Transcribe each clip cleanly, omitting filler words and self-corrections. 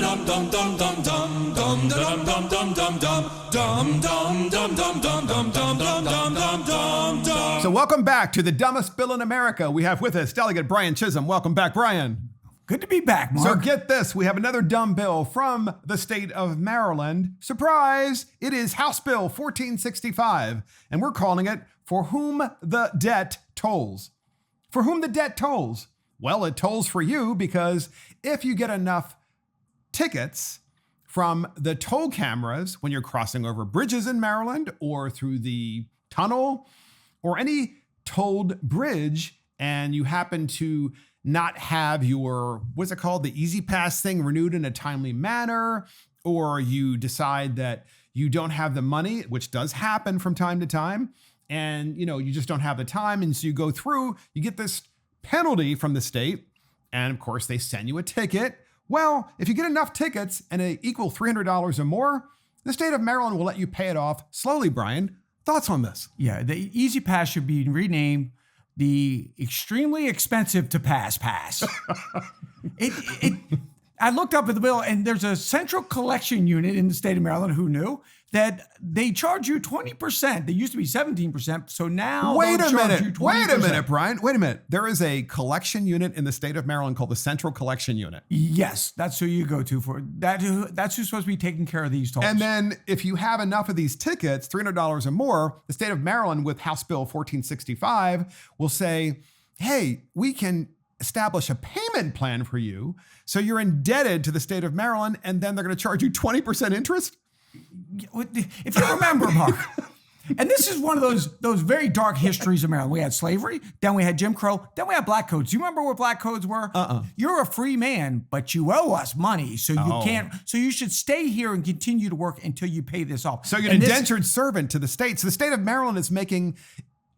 So welcome back to the dumbest bill in America. We have with us Delegate Brian Chisholm. Welcome back, Brian. Good to be back, Mark. So get this, we have another dumb bill from the state of Maryland. Surprise, it is House Bill 1465, and we're calling it For Whom the Debt Tolls. For whom the debt tolls? Well, it tolls for you because if you get enough tickets from the toll cameras when you're crossing over bridges in Maryland or through the tunnel or any tolled bridge, and you happen to not have your, what's it called, the Easy Pass thing renewed in a timely manner, or you decide that you don't have the money, which does happen from time to time, and you just don't have the time, and so you go through, you get this penalty from the state, and of course they send you a ticket. Well, if you get enough tickets and they equal $300 or more, the state of Maryland will let you pay it off slowly. Brian, thoughts on this? Yeah, the Easy Pass should be renamed the extremely expensive to pass. I looked up at the bill, and there's a central collection unit in the state of Maryland. Who knew that they charge you 20%? They used to be 17%, so now Wait a minute, Brian. Wait a minute. There is a collection unit in the state of Maryland called the Central Collection Unit. Yes, that's who you go to for that. That's who's supposed to be taking care of these tolls. And then if you have enough of these tickets, $300 or more, the state of Maryland with House Bill 1465 will say, hey, we can establish a payment plan for you. So you're indebted to the state of Maryland, and then they're going to charge you 20% interest? If you remember, Mark, and this is one of those very dark histories of Maryland. We had slavery, then we had Jim Crow, then we had black codes. Do you remember what black codes were? You're a free man, but you owe us money, so you can't. So you should stay here and continue to work until you pay this off. So you're an indentured servant to the state. So the state of Maryland is making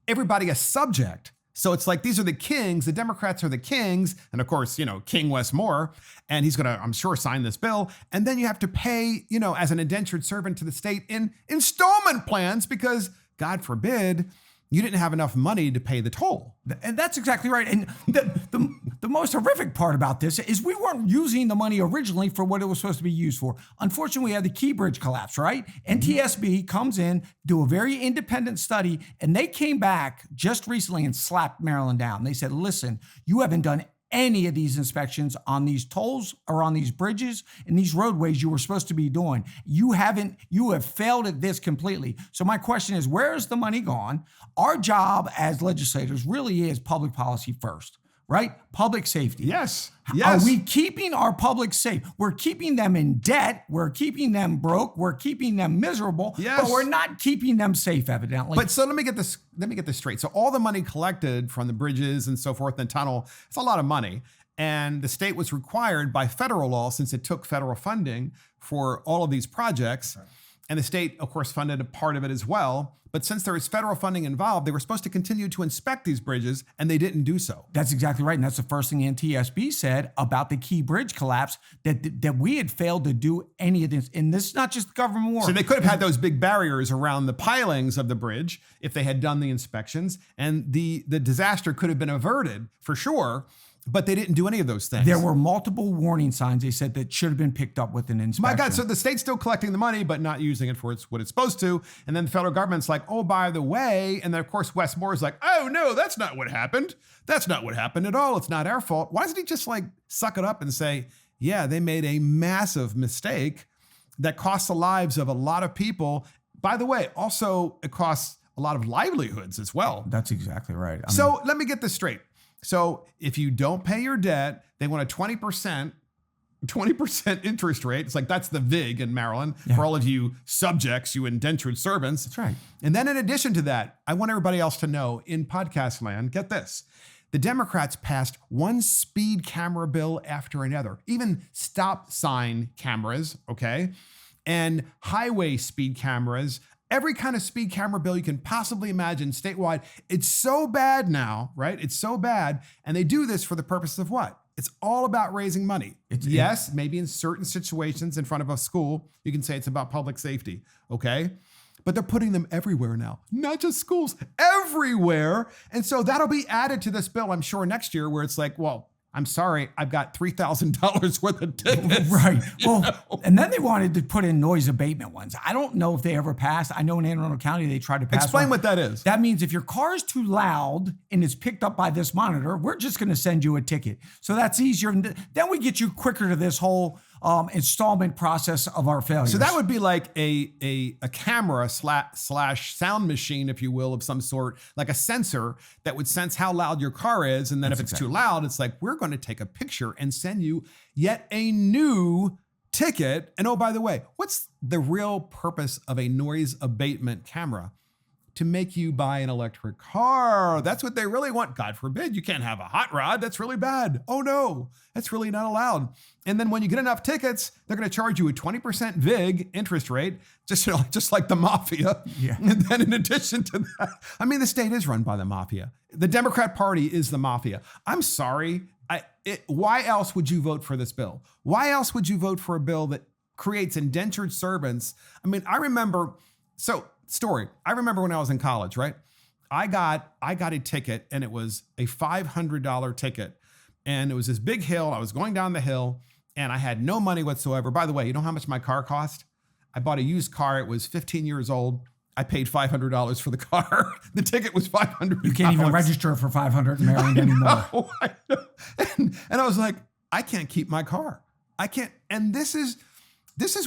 everybody a subject. So it's like, these are the kings, the Democrats are the kings, and of course, King Westmore, and he's gonna, I'm sure, sign this bill. And then you have to pay, as an indentured servant to the state in installment plans because, God forbid, you didn't have enough money to pay the toll. And that's exactly right. And the most horrific part about this is we weren't using the money originally for what it was supposed to be used for. Unfortunately, we had the Key Bridge collapse, right? NTSB comes in, do a very independent study, and they came back just recently and slapped Maryland down. They said, listen, you haven't done any of these inspections on these tolls or on these bridges and these roadways you were supposed to be doing. You have failed at this completely. So my question is, where is the money gone? Our job as legislators really is public policy first, right? Public safety. Yes. Are we keeping our public safe? We're keeping them in debt. We're keeping them broke. We're keeping them miserable. Yes. But we're not keeping them safe, evidently. But so let me get this straight. So all the money collected from the bridges and so forth and the tunnel, it's a lot of money. And the state was required by federal law, since it took federal funding for all of these projects. Right. And the state, of course, funded a part of it as well. But since there is federal funding involved, they were supposed to continue to inspect these bridges, and they didn't do so. That's exactly right. And that's the first thing NTSB said about the Key Bridge collapse, that we had failed to do any of this. And this is not just government work. So they could have had those big barriers around the pilings of the bridge if they had done the inspections, and the disaster could have been averted for sure. But they didn't do any of those things. There were multiple warning signs, they said, that should have been picked up with an inspection. My God, so the state's still collecting the money, but not using it for what it's supposed to. And then the federal government's like, oh, by the way. And then, of course, Wes Moore's like, oh, no, that's not what happened. That's not what happened at all. It's not our fault. Why doesn't he just suck it up and say, yeah, they made a massive mistake that costs the lives of a lot of people. By the way, also, it costs a lot of livelihoods as well. That's exactly right. So let me get this straight. So if you don't pay your debt, they want a 20% interest rate. It's like, that's the VIG in Maryland for all of you subjects, you indentured servants. That's right. And then in addition to that, I want everybody else to know in podcast land, get this. The Democrats passed one speed camera bill after another, even stop sign cameras, okay? And highway speed cameras, every kind of speed camera bill you can possibly imagine statewide. It's so bad now, right? It's so bad. And they do this for the purpose of what? It's all about raising money. Yes, maybe in certain situations in front of a school, you can say it's about public safety, okay? But they're putting them everywhere now, not just schools, everywhere. And so that'll be added to this bill, I'm sure, next year, where it's like, well, I'm sorry, I've got $3,000 worth of tickets. Right. Well, and then they wanted to put in noise abatement ones. I don't know if they ever passed. I know in Anne Arundel County they tried to pass. Explain what that is. That means if your car is too loud and it's picked up by this monitor, we're just going to send you a ticket. So that's easier. And then we get you quicker to this whole installment process of our failures. So that would be like a camera slash sound machine, if you will, of some sort, like a sensor that would sense how loud your car is. And then if it's too loud, it's like, we're going to take a picture and send you yet a new ticket. And oh, by the way, what's the real purpose of a noise abatement camera? To make you buy an electric car. That's what they really want. God forbid you can't have a hot rod. That's really bad. Oh no, that's really not allowed. And then when you get enough tickets, they're going to charge you a 20% VIG interest rate, just like the mafia. Yeah. And then in addition to that, I mean, the state is run by the mafia. The Democrat Party is the mafia. I'm sorry. Why else would you vote for this bill? Why else would you vote for a bill that creates indentured servants? I mean, I remember when I was in college, right? I got a ticket, and it was a $500 ticket. And it was this big hill. I was going down the hill and I had no money whatsoever. By the way, you know how much my car cost? I bought a used car. It was 15 years old. I paid $500 for the car. The ticket was $500. You can't even register for $500 in Maryland anymore. I know. And I was like, I can't keep my car. I can't. And this is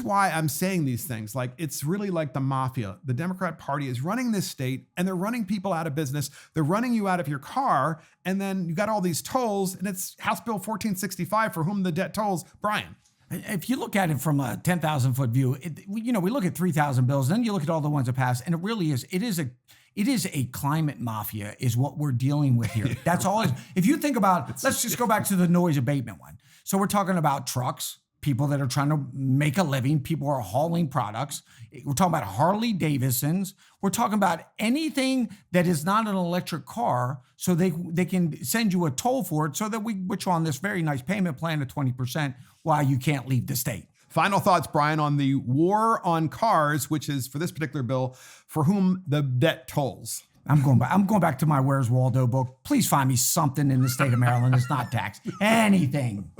why I'm saying these things. Like, it's really like the mafia. The Democrat Party is running this state, and they're running people out of business. They're running you out of your car. And then you got all these tolls, and it's House Bill 1465 for whom the debt tolls. Brian. If you look at it from a 10,000 foot view, we look at 3,000 bills, then you look at all the ones that passed, and it is a climate mafia is what we're dealing with here. That's all. If you think about, let's just go back to the noise abatement one. So we're talking about trucks, people that are trying to make a living, people who are hauling products. We're talking about Harley Davidsons. We're talking about anything that is not an electric car, so they can send you a toll for it so that we put you on this very nice payment plan of 20% while you can't leave the state. Final thoughts, Brian, on the war on cars, which is for this particular bill, for whom the debt tolls. I'm going back to my Where's Waldo book. Please find me something in the state of Maryland that's not taxed. Anything.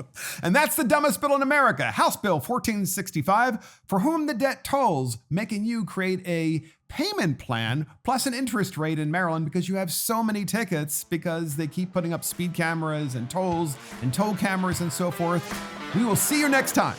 And that's the dumbest bill in America, House Bill 1465, for whom the debt tolls, making you create a payment plan plus an interest rate in Maryland because you have so many tickets because they keep putting up speed cameras and tolls and toll cameras and so forth. We will see you next time.